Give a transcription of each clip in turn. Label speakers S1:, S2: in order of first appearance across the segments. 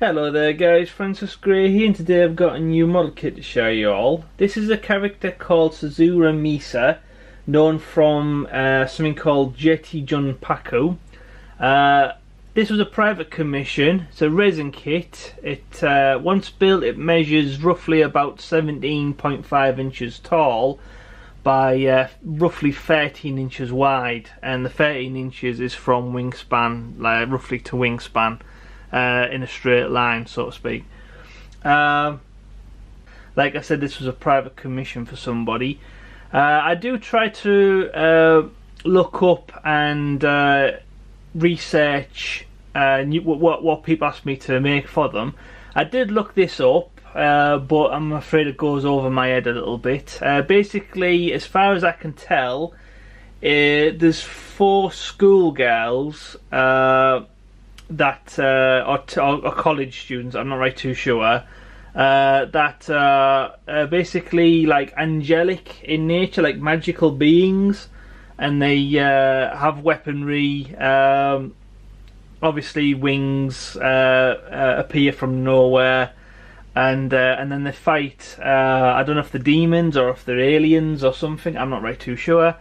S1: Hello there guys, Francis Gray here, and today I've got a new model kit to show you all. This is a character called Sazuhara Misa, known from something called Zettai Jun Paku. This was a private commission. It's a resin kit. Once built, it measures roughly about 17.5 inches tall by roughly 13 inches wide, and the 13 inches is from wingspan, like roughly to wingspan. In a straight line, so to speak. Like I said, this was a private commission for somebody. I do try to look up and research what people ask me to make for them. I did look this up, but I'm afraid it goes over my head a little bit. Basically, as far as I can tell, there's 4 schoolgirls that or college students, I'm not right too sure, that are basically like angelic in nature, like magical beings, and they have weaponry. Obviously wings appear from nowhere, and then they fight. I don't know if they're demons or if they're aliens or something, I'm not right too sure.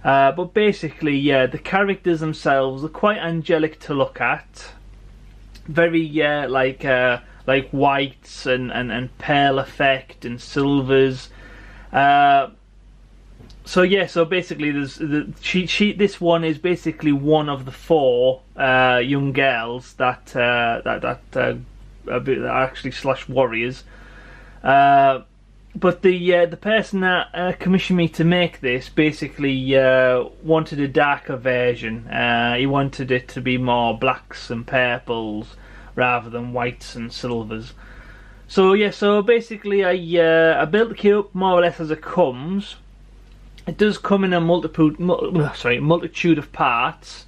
S1: But basically, yeah, the characters themselves are quite angelic to look at. Very like whites and pearl effect and silvers. So yeah, so basically, there's this one is basically one of the 4 young girls that are actually slash warriors. But the person that commissioned me to make this basically wanted a darker version. He wanted it to be more blacks and purples rather than whites and silvers. So yeah, so basically I built the kit up more or less as it comes. It does come in a multitude of parts,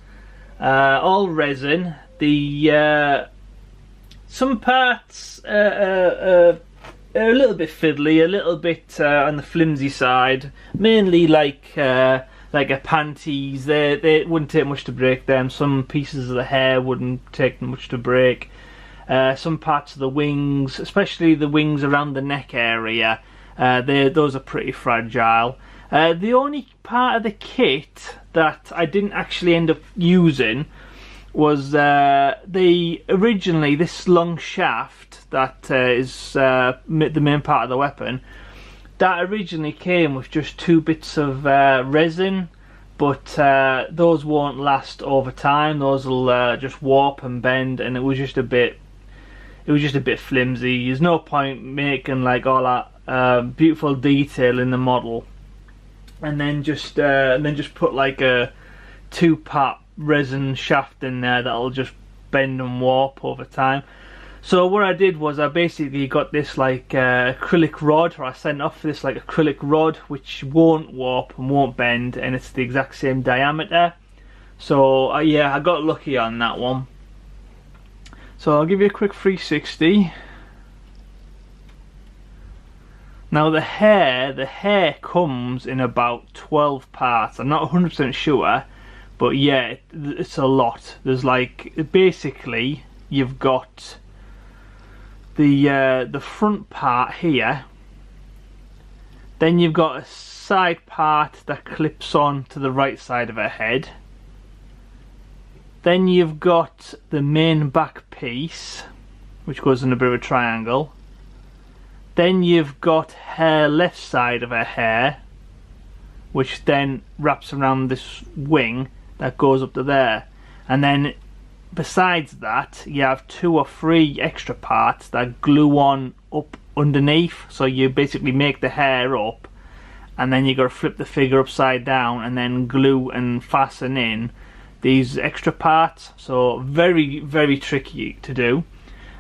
S1: all resin. Some parts a little bit fiddly, a little bit on the flimsy side. Mainly like a panties. They wouldn't take much to break them. Some pieces of the hair wouldn't take much to break. Some parts of the wings, especially the wings around the neck area, those are pretty fragile. The only part of the kit that I didn't actually end up using was originally this long shaft that is the main part of the weapon. That originally came with just 2 bits of resin, but those won't last over time. Those will just warp and bend, and it was just a bit flimsy. There's no point making like all that beautiful detail in the model, and then just put like a 2-part resin shaft in there that'll just bend and warp over time. So what I did was I basically got this like acrylic rod, or I sent off this like acrylic rod which won't warp and won't bend, and it's the exact same diameter. So yeah, I got lucky on that one. So I'll give you a quick 360. Now the hair comes in about 12 parts. I'm not 100% sure, but yeah, it's a lot. There's like, basically you've got the front part here, then you've got a side part that clips on to the right side of her head, then you've got the main back piece which goes in a bit of a triangle, then you've got her left side of her hair which then wraps around this wing that goes up to there, and then besides that you have 2 or 3 extra parts that glue on up underneath. So you basically make the hair up, and then you got to flip the figure upside down and then glue and fasten in these extra parts. So very, very tricky to do.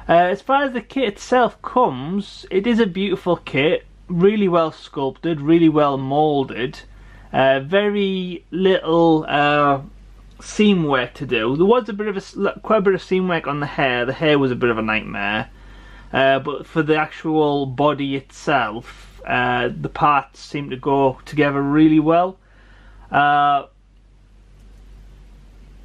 S1: As far as the kit itself comes, it is a beautiful kit, really well sculpted, really well molded. Very little seam work to do. There was quite a bit of seam work on the hair. The hair was a bit of a nightmare, but for the actual body itself, the parts seem to go together really well.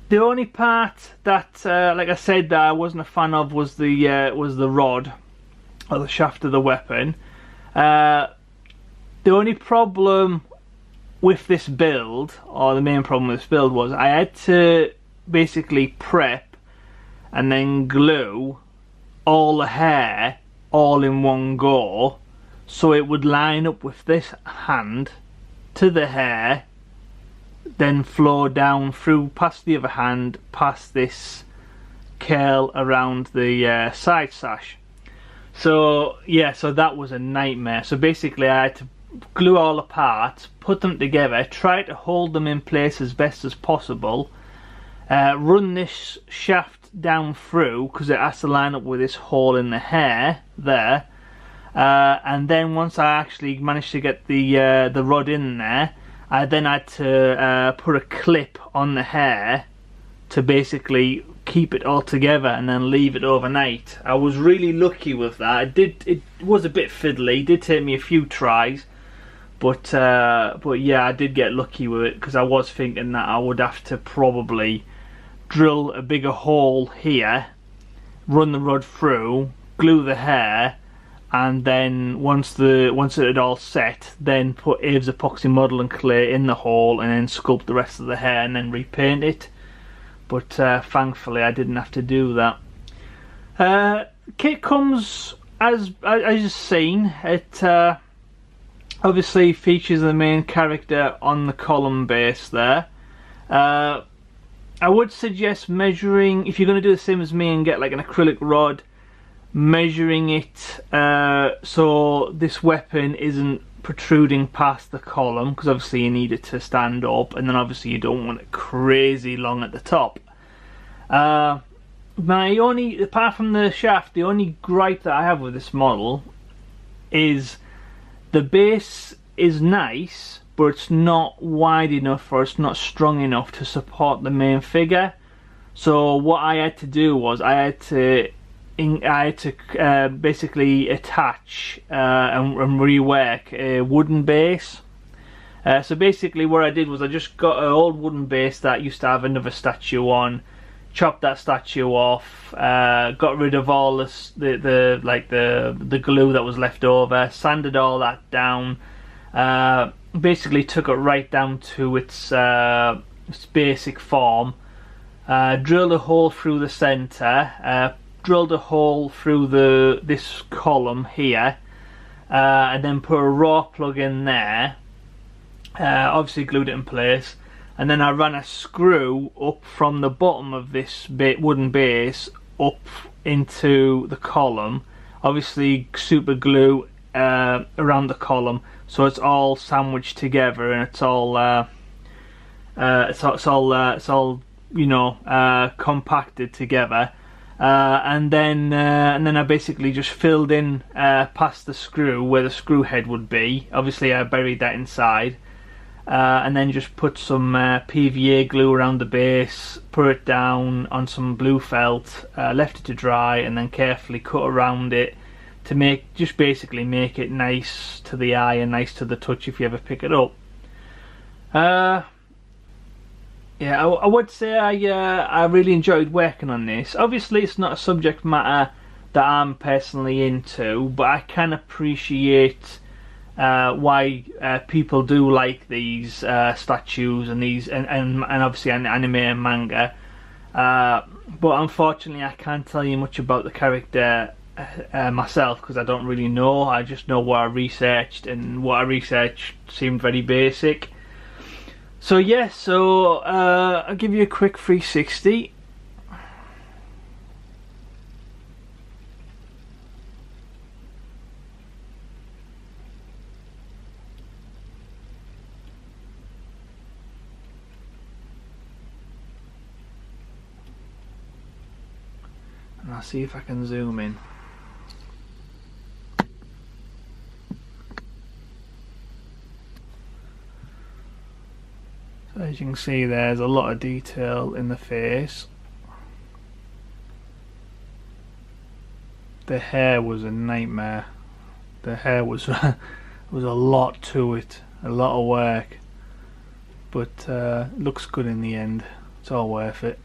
S1: The only part that, like I said, that I wasn't a fan of was the rod or the shaft of the weapon. The only problem with this build, or the main problem with this build, was I had to basically prep and then glue all the hair all in one go, so it would line up with this hand to the hair, then flow down through past the other hand, past this curl around the side sash. So yeah, so that was a nightmare. So basically I had to glue all the parts, put them together, try to hold them in place as best as possible, run this shaft down through because it has to line up with this hole in the hair there, and then once I actually managed to get the rod in there, I then had to put a clip on the hair to basically keep it all together and then leave it overnight. I was really lucky with that. It was a bit fiddly, it did take me a few tries, but yeah, I did get lucky with it because I was thinking that I would have to probably drill a bigger hole here, run the rod through, glue the hair, and then once it had all set, then put Abe's epoxy model and clay in the hole and then sculpt the rest of the hair and then repaint it. But thankfully I didn't have to do that. Kit comes as you've seen. It obviously features the main character on the column base there. I would suggest measuring, if you're going to do the same as me and get like an acrylic rod, measuring it so this weapon isn't protruding past the column, because obviously you need it to stand up, and then obviously you don't want it crazy long at the top. Apart from the shaft, the only gripe that I have with this model is the base is nice, but it's not wide enough or it's not strong enough to support the main figure. So what I had to do was I had to basically attach and rework a wooden base. So basically what I did was I just got an old wooden base that used to have another statue on, chopped that statue off, got rid of all the glue that was left over, sanded all that down, basically took it right down to its basic form, drilled a hole through the center, drilled a hole through this column here, and then put a raw plug in there, obviously glued it in place, and then I ran a screw up from the bottom of this wooden base up into the column, obviously super glue around the column so it's all sandwiched together and it's all you know, compacted together. And then I basically just filled in past the screw where the screw head would be. Obviously I buried that inside, and then just put some PVA glue around the base, put it down on some blue felt, left it to dry, and then carefully cut around it to basically make it nice to the eye and nice to the touch if you ever pick it up. Yeah, I would say I really enjoyed working on this. Obviously it's not a subject matter that I'm personally into, but I can appreciate why people do like these statues and and obviously anime and manga. But unfortunately I can't tell you much about the character myself because I don't really know. I just know what I researched, and what I researched seemed very basic. So yeah, I'll give you a quick 360. And I'll see if I can zoom in. So as you can see, there's a lot of detail in the face. The hair was a nightmare. The hair was was a lot to it, a lot of work, but looks good in the end. It's all worth it.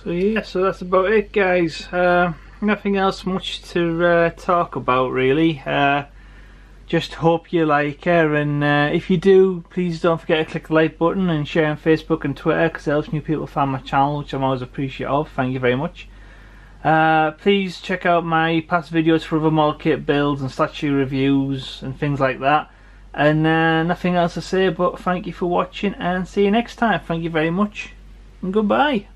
S1: So yeah, so that's about it, guys. Nothing else much to talk about really. Just hope you like her, and if you do, please don't forget to click the like button and share on Facebook and Twitter, because it helps new people find my channel, which I'm always appreciative of. Thank you very much. Please check out my past videos for other model kit builds and statue reviews and things like that. And nothing else to say but thank you for watching, and see you next time. Thank you very much, and goodbye.